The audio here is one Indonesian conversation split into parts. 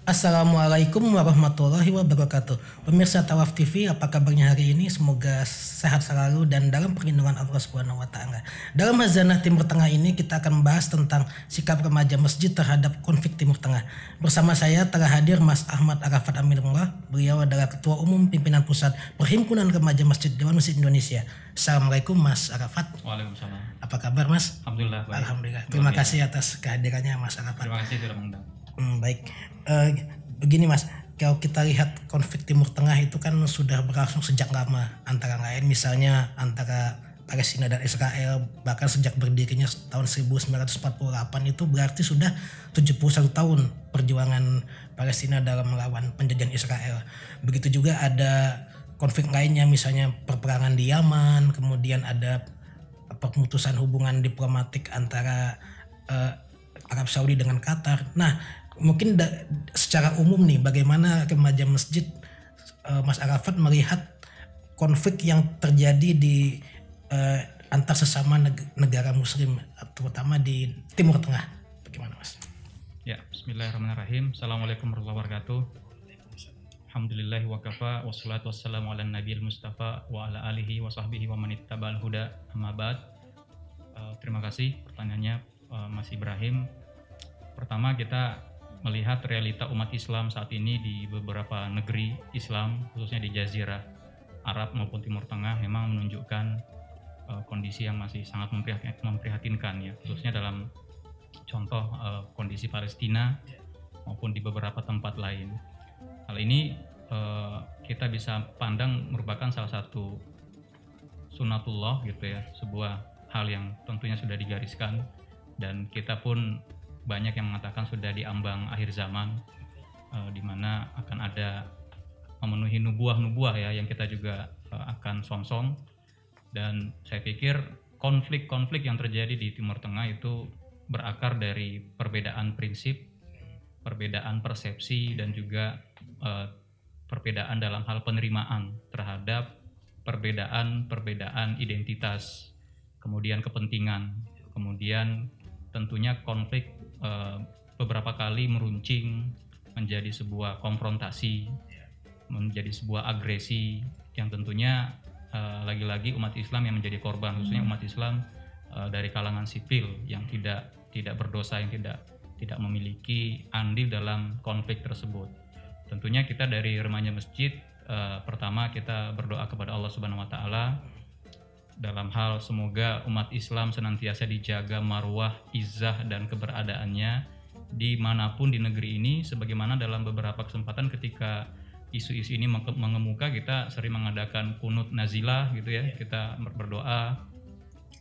Assalamualaikum warahmatullahi wabarakatuh. Pemirsa Tawaf TV, apa kabarnya hari ini? Semoga sehat selalu dan dalam perlindungan Allah Subhanahu wa taala. Dalam Hazanah Timur Tengah ini kita akan membahas tentang sikap remaja masjid terhadap konflik Timur Tengah. Bersama saya telah hadir Mas Ahmad Arafat Aminullah. Beliau adalah Ketua Umum Pimpinan Pusat Perhimpunan Remaja Masjid Dewan Masjid Indonesia. Assalamualaikum Mas Arafat. Waalaikumsalam. Apa kabar Mas? Alhamdulillah. Baik. Alhamdulillah. Terima kasih atas kehadirannya Mas Arafat. Terima kasih sudah mengundang. Baik, begini Mas, kalau kita lihat konflik Timur Tengah itu kan sudah berlangsung sejak lama, antara lain misalnya antara Palestina dan Israel, bahkan sejak berdirinya tahun 1948 itu berarti sudah 71 tahun perjuangan Palestina dalam melawan penjajahan Israel. Begitu juga ada konflik lainnya, misalnya perperangan di Yaman, kemudian ada pemutusan hubungan diplomatik antara Arab Saudi dengan Qatar. Nah, mungkin secara umum nih, bagaimana remaja masjid Mas Arafat melihat konflik yang terjadi di antar sesama negara Muslim, terutama di Timur Tengah? Bagaimana Mas? Ya, Bismillahirrahmanirrahim. Assalamualaikum warahmatullahi wabarakatuh. Alhamdulillahi wa kafa, wassalatu wassalamu ala nabiyil mustafa wa ala alihi wa sahbihi wa manittaba'al huda, amma ba'd. Terima kasih pertanyaannya Mas Ibrahim. Pertama, kita melihat realita umat Islam saat ini di beberapa negeri Islam, khususnya di Jazirah Arab maupun Timur Tengah, memang menunjukkan kondisi yang masih sangat memprihatinkan ya, khususnya dalam contoh kondisi Palestina maupun di beberapa tempat lain. Hal ini kita bisa pandang merupakan salah satu sunatullah gitu ya, sebuah hal yang tentunya sudah digariskan, dan kita pun banyak yang mengatakan sudah diambang akhir zaman, di mana akan ada memenuhi nubuah-nubuah ya, yang kita juga akan song-song. Dan saya pikir konflik-konflik yang terjadi di Timur Tengah itu berakar dari perbedaan prinsip, perbedaan persepsi, dan juga perbedaan dalam hal penerimaan terhadap perbedaan identitas, kemudian kepentingan, kemudian tentunya konflik beberapa kali meruncing menjadi sebuah konfrontasi, menjadi sebuah agresi yang tentunya lagi-lagi umat Islam yang menjadi korban, khususnya umat Islam dari kalangan sipil yang tidak berdosa, yang tidak memiliki andil dalam konflik tersebut. Tentunya kita dari remaja masjid, pertama kita berdoa kepada Allah Subhanahu wa taala dalam hal semoga umat Islam senantiasa dijaga marwah, izzah, dan keberadaannya dimanapun di negeri ini. Sebagaimana dalam beberapa kesempatan ketika isu-isu ini mengemuka, kita sering mengadakan kunut nazilah gitu ya, kita berdoa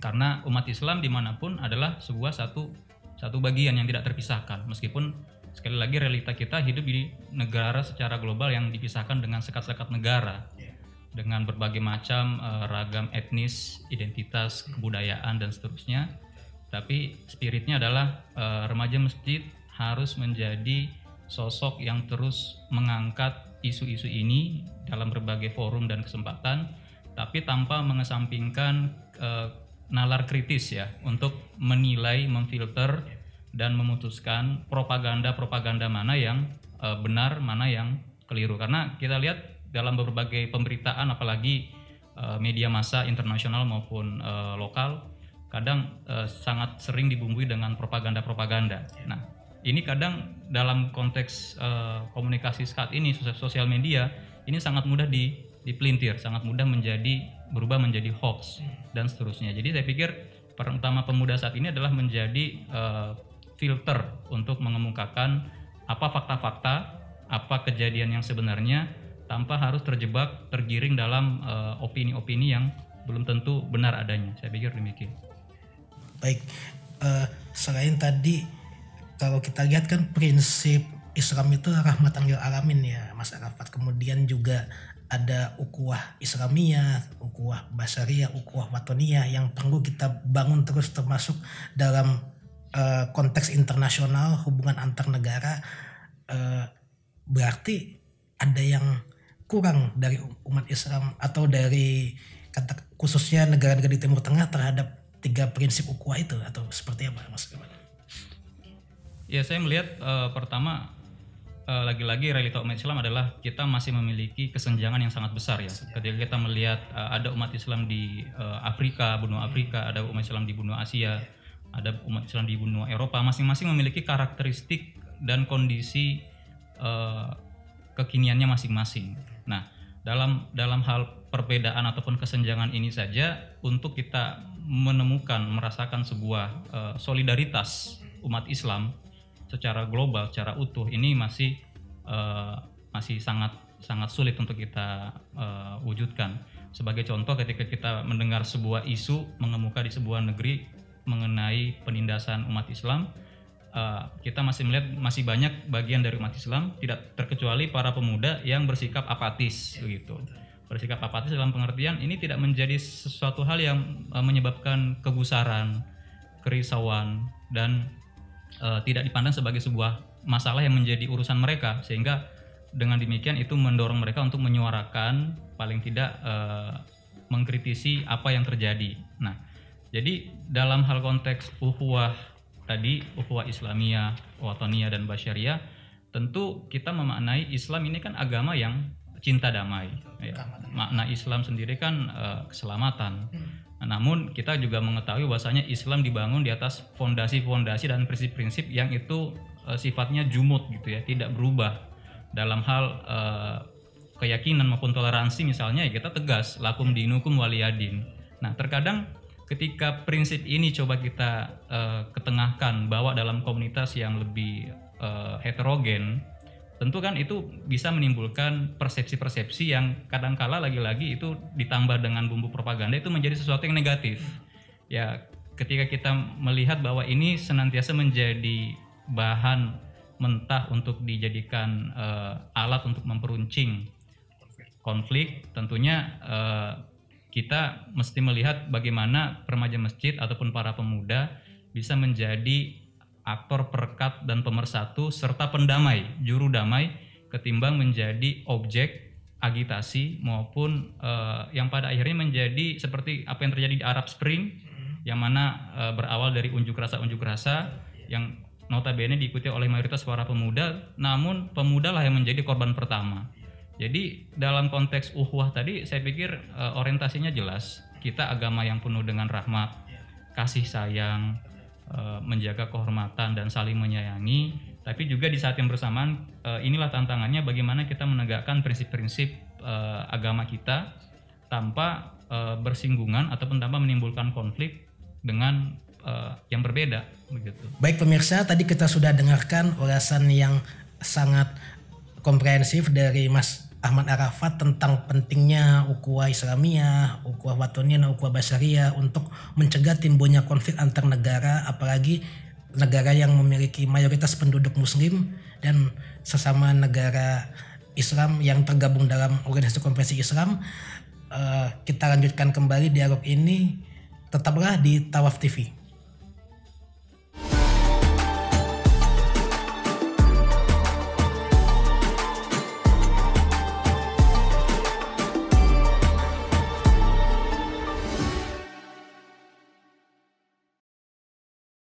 karena umat Islam dimanapun adalah satu bagian yang tidak terpisahkan, meskipun sekali lagi realita kita hidup di negara secara global yang dipisahkan dengan sekat-sekat negara, dengan berbagai macam ragam etnis, identitas, kebudayaan, dan seterusnya. Tapi spiritnya adalah remaja masjid harus menjadi sosok yang terus mengangkat isu-isu ini dalam berbagai forum dan kesempatan, tapi tanpa mengesampingkan nalar kritis ya, untuk menilai, memfilter, dan memutuskan propaganda mana yang benar, mana yang keliru. Karena kita lihat dalam berbagai pemberitaan, apalagi media massa internasional maupun lokal, kadang sangat sering dibumbui dengan propaganda. Nah, ini kadang dalam konteks komunikasi saat ini, sosial media, ini sangat mudah dipelintir, sangat mudah berubah menjadi hoax dan seterusnya. Jadi saya pikir peran utama pemuda saat ini adalah menjadi filter untuk mengemukakan apa fakta-fakta, apa kejadian yang sebenarnya, tanpa harus tergiring dalam opini-opini yang belum tentu benar adanya. Saya pikir demikian. Baik, selain tadi kalau kita lihat kan prinsip Islam itu rahmatan lil alamin ya Mas Arafat, kemudian juga ada ukhuwah Islamiyah, ukhuwah basariyah, ukhuwah watoniyah yang perlu kita bangun terus, termasuk dalam konteks internasional, hubungan antar negara. Berarti ada yang kurang dari umat Islam atau dari khususnya negara-negara di Timur Tengah terhadap 3 prinsip ukhuwah itu, atau seperti apa Mas? Ya, saya melihat pertama lagi-lagi realita umat Islam adalah kita masih memiliki kesenjangan yang sangat besar ya. Ketika kita melihat ada umat Islam di Afrika, benua Afrika, ada umat Islam di benua Asia, ada umat Islam di benua Eropa, masing-masing memiliki karakteristik dan kondisi kekiniannya masing-masing. Nah, dalam hal perbedaan ataupun kesenjangan ini saja, untuk kita menemukan, merasakan sebuah solidaritas umat Islam secara global, secara utuh, ini masih sangat sulit untuk kita wujudkan. Sebagai contoh, ketika kita mendengar sebuah isu mengemuka di sebuah negeri mengenai penindasan umat Islam, kita masih melihat masih banyak bagian dari umat Islam, tidak terkecuali para pemuda, yang bersikap apatis begitu. Bersikap apatis dalam pengertian ini tidak menjadi sesuatu hal yang menyebabkan kegusaran, kerisauan, dan tidak dipandang sebagai sebuah masalah yang menjadi urusan mereka, sehingga dengan demikian itu mendorong mereka untuk menyuarakan, paling tidak mengkritisi apa yang terjadi. Nah, jadi dalam hal konteks ukhuwah tadi, ukhuwah Islamiyah, Wataniyah, dan Basyariyah, tentu kita memaknai Islam ini kan agama yang cinta damai. Ya. Makna Islam sendiri kan keselamatan. Namun kita juga mengetahui bahwasanya Islam dibangun di atas fondasi-fondasi dan prinsip-prinsip yang itu sifatnya jumud gitu ya, tidak berubah. Dalam hal keyakinan maupun toleransi misalnya, ya kita tegas, lakum dinukum waliyadin. Nah, terkadang ketika prinsip ini coba kita ketengahkan, bawa dalam komunitas yang lebih heterogen, tentu kan itu bisa menimbulkan persepsi-persepsi yang kadangkala lagi-lagi itu ditambah dengan bumbu propaganda, itu menjadi sesuatu yang negatif. Ya, ketika kita melihat bahwa ini senantiasa menjadi bahan mentah untuk dijadikan alat untuk memperuncing konflik, tentunya kita mesti melihat bagaimana remaja masjid ataupun para pemuda bisa menjadi aktor perekat dan pemersatu serta pendamai, juru damai, ketimbang menjadi objek agitasi maupun yang pada akhirnya menjadi seperti apa yang terjadi di Arab Spring, yang mana berawal dari unjuk rasa yang notabene diikuti oleh mayoritas para pemuda, namun pemuda lah yang menjadi korban pertama. Jadi dalam konteks ukhuwah tadi, saya pikir orientasinya jelas. Kita agama yang penuh dengan rahmat, kasih sayang, menjaga kehormatan dan saling menyayangi. Tapi juga di saat yang bersamaan, inilah tantangannya, bagaimana kita menegakkan prinsip-prinsip agama kita tanpa bersinggungan ataupun tanpa menimbulkan konflik dengan yang berbeda begitu. Baik pemirsa, tadi kita sudah dengarkan ulasan yang sangat komprehensif dari Mas Ahmad Arafat tentang pentingnya ukhuwah Islamiyah, ukhuwah Wataniyah, dan ukhuwah Basyariyah untuk mencegah timbulnya konflik antar negara, apalagi negara yang memiliki mayoritas penduduk muslim dan sesama negara Islam yang tergabung dalam organisasi konferensi Islam. Kita lanjutkan kembali dialog ini, tetaplah di Tawaf TV.